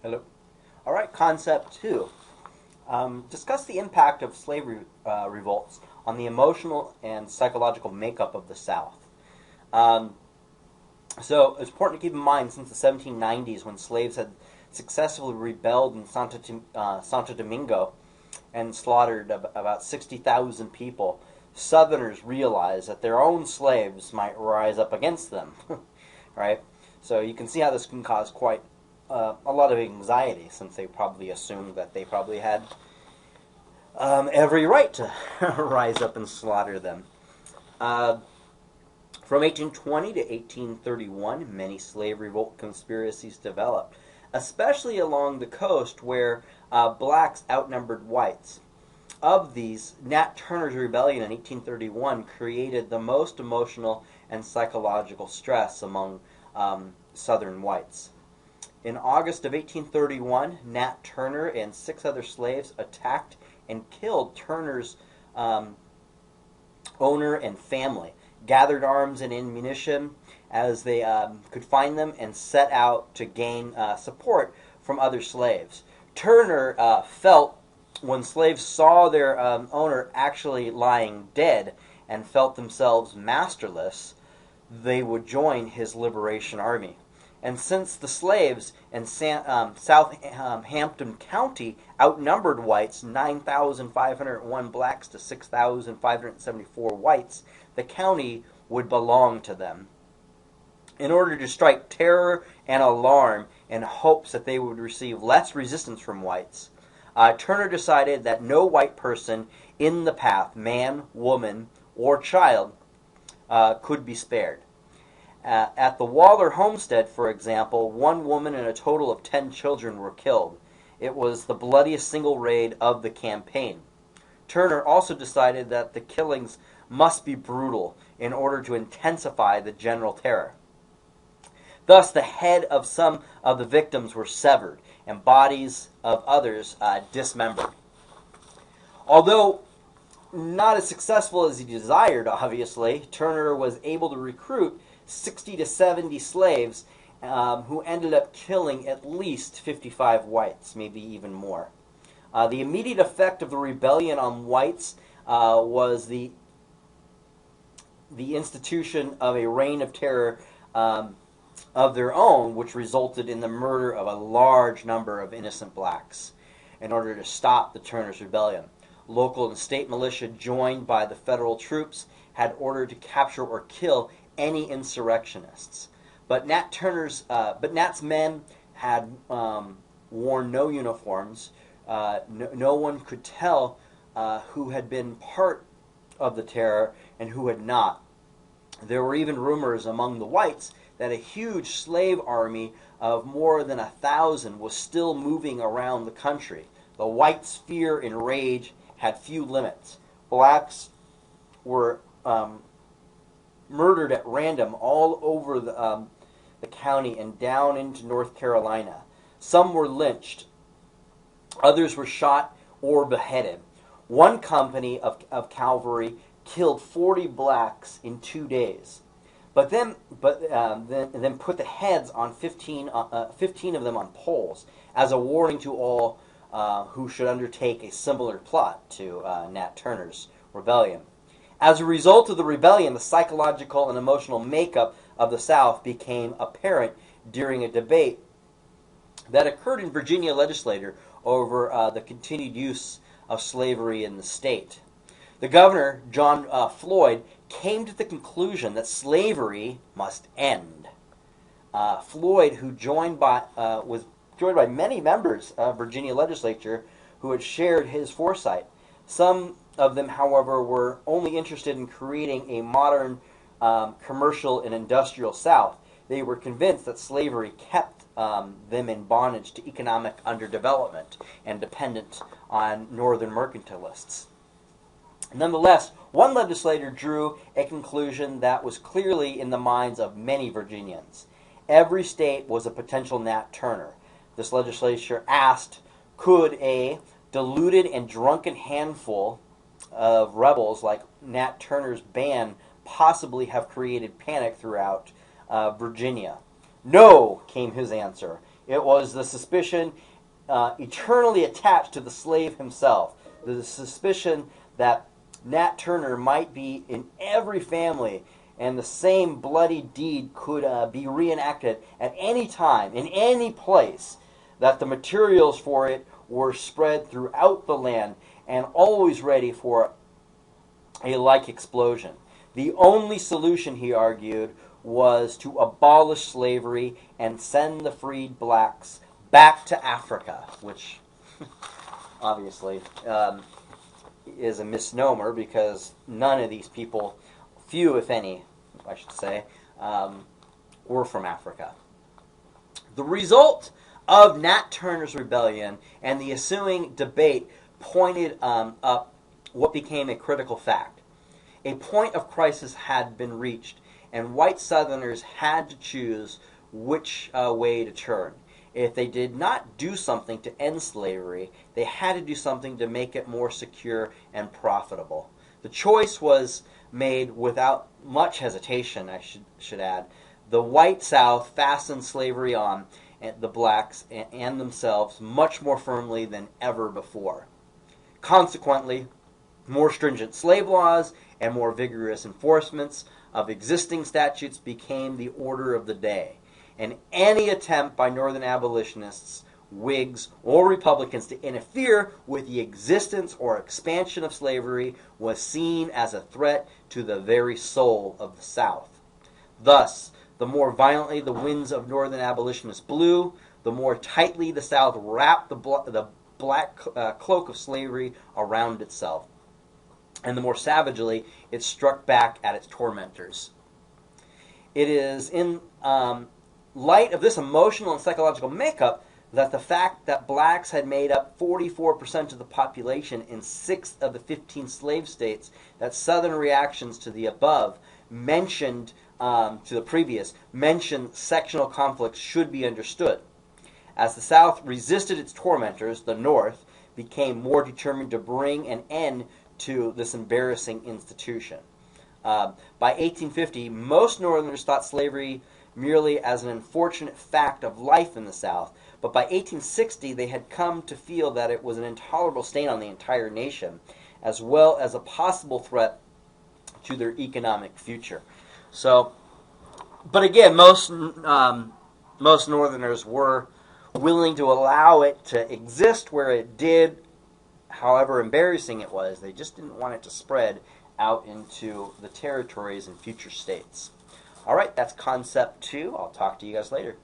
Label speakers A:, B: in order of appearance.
A: Hello. All right, concept 2. Discuss the impact of slavery revolts on the emotional and psychological makeup of the South. Um, so it's important to keep in mind, since the 1790s, when slaves had successfully rebelled in Santo Domingo and slaughtered about 60,000 people, Southerners realized that their own slaves might rise up against them. Right? So you can see how this can cause quite a lot of anxiety, since they probably assumed that they probably had every right to rise up and slaughter them. From 1820 to 1831, many slave revolt conspiracies developed, especially along the coast where blacks outnumbered whites. Of these, Nat Turner's rebellion in 1831 created the most emotional and psychological stress among Southern whites. In August of 1831, Nat Turner and 6 other slaves attacked and killed Turner's owner and family, gathered arms and ammunition as they could find them, and set out to gain support from other slaves. Turner felt, when slaves saw their owner actually lying dead and felt themselves masterless, they would join his liberation army. And since the slaves in Southampton County outnumbered whites 9,501 blacks to 6,574 whites, the county would belong to them. In order to strike terror and alarm in hopes that they would receive less resistance from whites, Turner decided that no white person in the path, man, woman, or child, could be spared. At the Waller homestead, for example, 1 woman and a total of 10 children were killed. It was the bloodiest single raid of the campaign. Turner also decided that the killings must be brutal in order to intensify the general terror. Thus, the head of some of the victims were severed, and bodies of others dismembered. Although not as successful as he desired, obviously, Turner was able to recruit 60 to 70 slaves who ended up killing at least 55 whites, maybe even more. The immediate effect of the rebellion on whites was the institution of a reign of terror of their own, which resulted in the murder of a large number of innocent blacks in order to stop the Turner's rebellion. Local and state militia, joined by the federal troops, had ordered to capture or kill any insurrectionists. But Nat's men had worn no uniforms. No one could tell who had been part of the terror and who had not. There were even rumors among the whites that a huge slave army of more than 1,000 was still moving around the country. The whites' fear and rage had few limits. Blacks were murdered at random all over the county and down into North Carolina. Some were lynched. Others were shot or beheaded. One company of cavalry killed 40 blacks in 2 days. But then put the heads on 15 of them on poles as a warning to all who should undertake a similar plot to Nat Turner's rebellion. As a result of the rebellion, the psychological and emotional makeup of the South became apparent during a debate that occurred in Virginia legislature over the continued use of slavery in the state. The governor, John Floyd, came to the conclusion that slavery must end. Floyd, who was joined by many members of Virginia legislature who had shared his foresight. Some of them, however, were only interested in creating a modern commercial and industrial South. They were convinced that slavery kept them in bondage to economic underdevelopment and dependent on northern mercantilists. Nonetheless, one legislator drew a conclusion that was clearly in the minds of many Virginians. Every state was a potential Nat Turner. This legislature asked, could a deluded and drunken handful of rebels like Nat Turner's band possibly have created panic throughout Virginia? No, came his answer. It was the suspicion eternally attached to the slave himself. The suspicion that Nat Turner might be in every family, and the same bloody deed could be reenacted at any time, in any place, that the materials for it were spread throughout the land and always ready for a like explosion. The only solution, he argued, was to abolish slavery and send the freed blacks back to Africa, which obviously is a misnomer because none of these people, few if any, I should say, were from Africa. The result of Nat Turner's rebellion and the ensuing debate pointed up what became a critical fact. A point of crisis had been reached, and white Southerners had to choose which way to turn. If they did not do something to end slavery, they had to do something to make it more secure and profitable. The choice was made without much hesitation, I should add. The white South fastened slavery on the blacks and themselves much more firmly than ever before. Consequently, more stringent slave laws and more vigorous enforcements of existing statutes became the order of the day. And any attempt by Northern abolitionists, Whigs, or Republicans to interfere with the existence or expansion of slavery was seen as a threat to the very soul of the South. Thus, the more violently the winds of Northern abolitionists blew, the more tightly the South wrapped the black cloak of slavery around itself, and the more savagely it struck back at its tormentors. It is in light of this emotional and psychological makeup that the fact that blacks had made up 44% of the population in 6 of the 15 slave states, that Southern reactions to the above mentioned to the previous mentioned sectional conflicts should be understood. As the South resisted its tormentors, the North became more determined to bring an end to this embarrassing institution. By 1850, most Northerners thought slavery merely as an unfortunate fact of life in the South, but by 1860 they had come to feel that it was an intolerable stain on the entire nation, as well as a possible threat to their economic future. So, but again, most Northerners were willing to allow it to exist where it did, however embarrassing it was. They just didn't want it to spread out into the territories and future states. All right, that's Concept 2. I'll talk to you guys later.